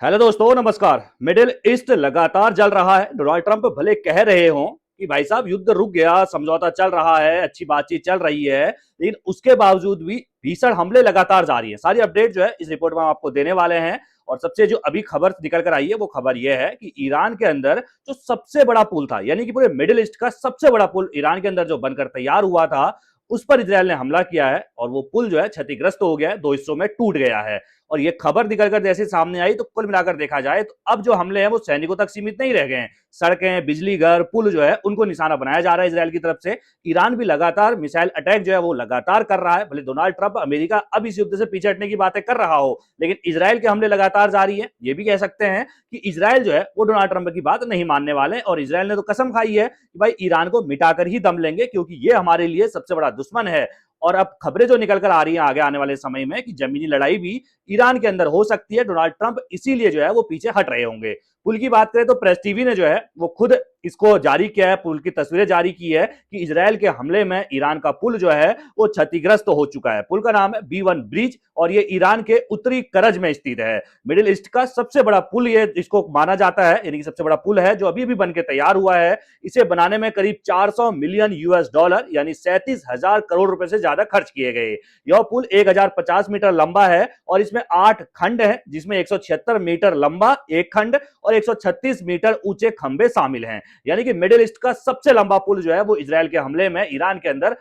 Hello दोस्तों, नमस्कार। Middle east लगातार जल रहा है। डोनाल्ड ट्रंप भले कह रहे हों कि भाई साहब युद्ध रुक गया, समझौता चल रहा है, अच्छी बातचीत चल रही है, लेकिन उसके बावजूद भी भीषण हमले लगातार जारी है। सारी अपडेट जो है इस रिपोर्ट में हम आपको देने वाले हैं। और सबसे जो अभी खबर निकल कर आई है वो खबर यह है कि ईरान के अंदर जो सबसे बड़ा पुल था, यानी कि पूरे मिडिल ईस्ट का सबसे बड़ा पुल ईरान के अंदर जो बनकर तैयार हुआ था, उस पर इजरायल ने हमला किया है और वो पुल जो है क्षतिग्रस्त हो गया है, दो हिस्सों में टूट गया है। और ये खबर निकलकर जैसे सामने आई तो कुल मिलाकर देखा जाए तो अब जो हमले हैं वो सैनिकों तक सीमित नहीं रह गए हैं। सड़कें, बिजली घर, पुल जो है उनको निशाना बनाया जा रहा है इसराइल की तरफ से। ईरान भी लगातार मिसाइल अटैक जो है वो लगातार कर रहा है। भले डोनाल्ड ट्रंप अमेरिका अब इस युद्ध से पीछे हटने की बातें कर रहा हो, लेकिन इसराइल के हमले लगातार जारी है। ये भी कह सकते हैं कि इसराइल जो है वो डोनाल्ड ट्रंप की बात नहीं मानने वाले, और इसराइल ने तो कसम खाई है कि भाई ईरान को मिटाकर ही दम लेंगे, क्योंकि ये हमारे लिए सबसे बड़ा दुश्मन है। और अब खबरें जो निकल कर आ रही हैं आगे आने वाले समय में कि जमीनी लड़ाई भी ईरान के अंदर हो सकती है। डोनाल्ड ट्रंप इसीलिए जो है वो पीछे हट रहे होंगे। पुल की बात करें तो प्रेस टीवी ने जो है वो खुद इसको जारी किया है, पुल की तस्वीरें जारी की है कि इसराइल के हमले में ईरान का पुल जो है वो क्षतिग्रस्त हो चुका है। पुल का नाम है B1 ब्रिज और ये ईरान के उत्तरी करज में स्थित है। मिडिल ईस्ट का सबसे बड़ा पुल ये इसको माना जाता है, यानी कि सबसे बड़ा पुल है जो अभी भी बनकर तैयार हुआ है। इसे बनाने में करीब 400 मिलियन US डॉलर यानी 37,000 करोड़ रुपए से ज्यादा खर्च किए गए। यह पुल 1050 मीटर लंबा है और इसमें 8 खंड है, जिसमें 176 मीटर लंबा एक खंड और 136 मीटर ऊंचे खंभे शामिल हैं। यानी कि मिडिल ईस्ट का सबसे लंबा पुल जो है वो इसराइल के हमले में ईरान के अंदर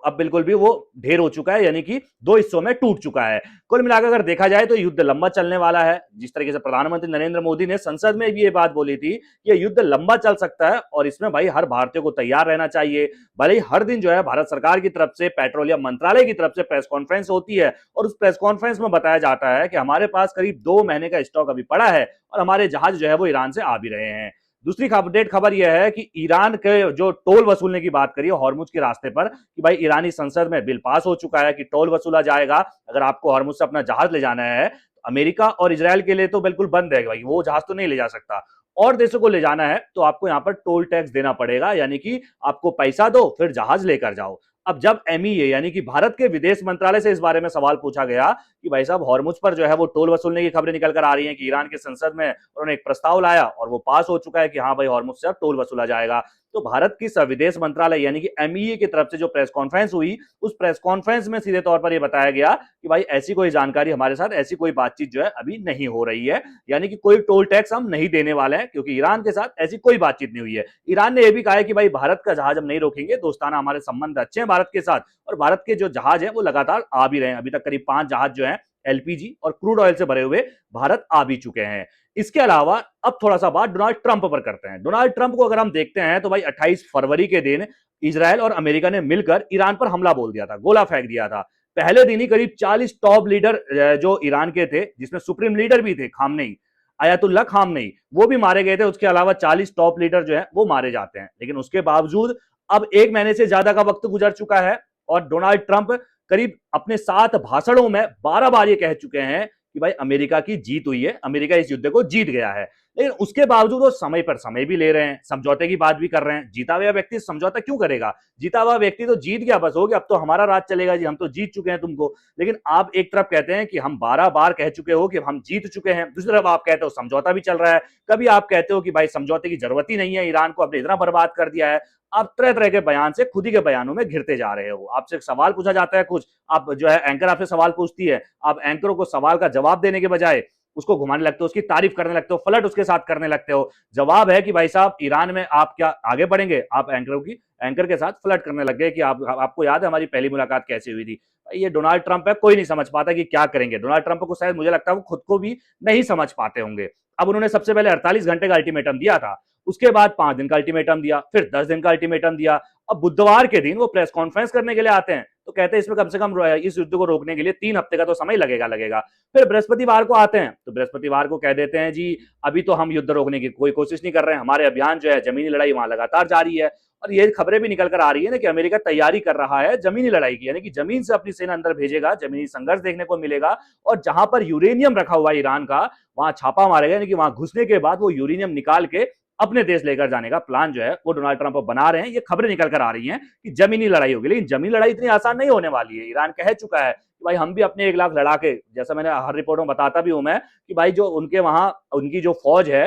अब बिल्कुल भी वो ढेर हो चुका है, यानी कि दो हिस्सों में टूट चुका है। कुल मिलाकर अगर देखा जाए तो युद्ध लंबा चलने वाला है। जिस तरीके से प्रधानमंत्री नरेंद्र मोदी ने संसद में भी ये बात बोली थी कि ये युद्ध लंबा चल सकता है और इसमें भाई हर भारतीय को तैयार रहना चाहिए। भले ही हर दिन जो है भारत सरकार की तरफ से, पेट्रोलियम मंत्रालय की तरफ से प्रेस कॉन्फ्रेंस होती है और उस प्रेस कॉन्फ्रेंस में बताया जाता है कि हमारे पास करीब 2 महीने का स्टॉक अभी पड़ा है और हमारे जहाज जो है वो ईरान से आ भी रहे हैं। दूसरी अपडेट खबर यह है कि ईरान के जो टोल वसूलने की बात करिए हॉर्मुज के रास्ते पर, कि भाई ईरानी संसद में बिल पास हो चुका है कि टोल वसूला जाएगा अगर आपको हॉर्मुज से अपना जहाज ले जाना है। अमेरिका और इजराइल के लिए तो बिल्कुल बंद है, भाई वो जहाज तो नहीं ले जा सकता। और देशों को ले जाना है तो आपको यहां पर टोल टैक्स देना पड़ेगा, यानी कि आपको पैसा दो फिर जहाज लेकर जाओ। अब जब MEA यानी कि भारत के विदेश मंत्रालय से इस बारे में सवाल पूछा गया कि भाई साहब हॉर्मुज पर जो है वो टोल वसूलने की खबरें निकल कर आ रही हैं कि ईरान के संसद में उन्होंने एक प्रस्ताव लाया और वो पास हो चुका है कि हाँ भाई हॉर्मुज से अब टोल वसूला जाएगा। तो भारत की विदेश मंत्रालय यानी कि MEA की तरफ से जो प्रेस कॉन्फ्रेंस हुई, उस प्रेस कॉन्फ्रेंस में सीधे तौर पर यह बताया गया कि भाई ऐसी कोई जानकारी हमारे साथ, ऐसी कोई बातचीत जो है अभी नहीं हो रही है, यानी कि कोई टोल टैक्स हम नहीं देने वाले हैं, क्योंकि ईरान के साथ ऐसी कोई बातचीत नहीं हुई है। ईरान ने यह भी कहा है कि भाई भारत का जहाज हम नहीं रोकेंगे, दोस्ताना हमारे संबंध अच्छे हैं भारत के साथ, और भारत के जो जहाज है वो लगातार आ भी रहे हैं। अभी तक करीब 5 जहाज जो है LPG और क्रूड ऑयल से भरे हुए भारत आ भी चुके हैं। इसके अलावा अब थोड़ा सा बात डोनाल्ड ट्रंप पर करते हैं। डोनाल्ड ट्रंप को अगर हम देखते हैं तो भाई 28 फरवरी के दिन इसराइल और अमेरिका ने मिलकर ईरान पर हमला बोल दिया था, गोला फेंक दिया था। पहले दिन ही करीब 40 टॉप लीडर जो ईरान के थे, जिसमें सुप्रीम लीडर भी थे खामनेई, आयतुल्ला खामनेई, वो भी मारे गए थे। उसके अलावा 40 टॉप लीडर जो है वो मारे जाते हैं। लेकिन उसके बावजूद अब 1 महीने से ज्यादा का वक्त गुजर चुका है और डोनाल्ड ट्रंप करीब अपने 7 भाषणों में 12 बार ये कह चुके हैं कि भाई अमेरिका की जीत हुई है, अमेरिका इस युद्ध को जीत गया है। लेकिन उसके बावजूद वो समय पर समय भी ले रहे हैं, समझौते की बात भी कर रहे हैं। जीता हुआ व्यक्ति समझौता क्यों करेगा? जीता हुआ व्यक्ति तो जीत गया, बस हो गया, अब तो हमारा राज चलेगा जी, हम तो जीत चुके हैं तुमको। लेकिन आप एक तरफ कहते हैं कि हम 12 बार कह चुके हो कि हम जीत चुके हैं, दूसरी तरफ आप कहते हो समझौता भी चल रहा है। कभी आप कहते हो कि भाई समझौते की जरूरत ही नहीं है, ईरान को आपने इतना बर्बाद कर दिया है। आप तरह तरह के बयान से खुद ही के बयानों में घिरते जा रहे हो। आपसे सवाल पूछा जाता है कुछ, आप जो है एंकर आपसे सवाल पूछती है, आप एंकरों को सवाल का जवाब देने के बजाय उसको घुमाने लगते हो, उसकी तारीफ करने लगते हो, फ्लर्ट उसके साथ करने लगते हो। जवाब है कि भाई साहब ईरान में आप क्या आगे बढ़ेंगे? आप एंकर के साथ फ्लर्ट करने लग गए कि आपको याद है हमारी पहली मुलाकात कैसी हुई थी। ये डोनाल्ड ट्रंप है, कोई नहीं समझ पाता कि क्या करेंगे। डोनाल्ड ट्रंप को शायद मुझे लगता है वो खुद को भी नहीं समझ पाते होंगे। अब उन्होंने सबसे पहले 48 घंटे का अल्टीमेटम दिया था, उसके बाद 5 दिन का अल्टीमेटम दिया, फिर 10 दिन का अल्टीमेटम दिया। अब बुधवार के दिन वो प्रेस कॉन्फ्रेंस करने के लिए आते हैं तो कहते हैं इसमें कम से कम इस युद्ध को रोकने के लिए 3 हफ्ते का तो समय लगेगा। फिर बृहस्पतिवार को आते हैं तो बृहस्पतिवार को कह देते हैं जी अभी तो हम युद्ध रोकने की कोई कोशिश नहीं कर रहे हैं, हमारे अभियान जो है जमीनी लड़ाई वहां लगातार जारी है। और ये खबरें भी निकल कर आ रही है ना कि अमेरिका तैयारी कर रहा है जमीनी लड़ाई की, यानी कि जमीन से अपनी सेना अंदर भेजेगा, जमीनी संघर्ष देखने को मिलेगा। और जहां पर यूरेनियम रखा हुआ है ईरान का, वहां छापा मारेगा, यानी कि वहां घुसने के बाद वो यूरेनियम निकाल के अपने देश लेकर जाने का प्लान जो है वो डोनाल्ड ट्रंप बना रहे हैं। ये खबरें निकल कर आ रही हैं कि जमीनी लड़ाई होगी, लेकिन जमीनी लड़ाई इतनी आसान नहीं होने वाली है। ईरान कह चुका है भाई हम भी अपने 1 लाख लड़ा के, जैसा मैंने हर रिपोर्ट में बताता भी हूं मैं कि भाई जो उनके वहां उनकी जो फौज है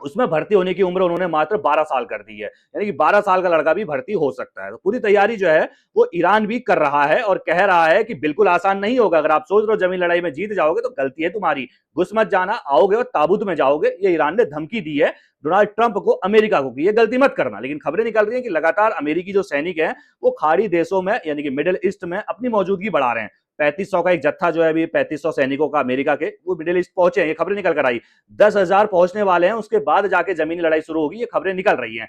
उसमें भर्ती होने की उम्र उन्होंने मात्र 12 साल कर दी है, यानी कि 12 साल का लड़का भी भर्ती हो सकता है। तो पूरी तैयारी जो है वो ईरान भी कर रहा है और कह रहा है कि बिल्कुल आसान नहीं होगा। अगर आप सोच रहे हो जमीन लड़ाई में जीत जाओगे तो गलती है तुम्हारी, घुस मत जाना, आओगे और ताबूत में जाओगे। ये ईरान ने धमकी दी है डोनाल्ड ट्रंप को, अमेरिका को, कि ये गलती मत करना। लेकिन खबरें निकल रही हैं कि लगातार अमेरिकी जो सैनिक हैं वो खाड़ी देशों में यानी कि मिडिल ईस्ट में अपनी मौजूदगी बढ़ा रहे हैं। 3500 का एक जत्था जो है अभी 3500 सैनिकों का अमेरिका के वो मिडिल ईस्ट पहुंचे हैं, ये खबरें निकल कर आई। 10,000 पहुंचने वाले हैं, उसके बाद जाके जमीनी लड़ाई शुरू होगी, ये खबरें निकल रही हैं।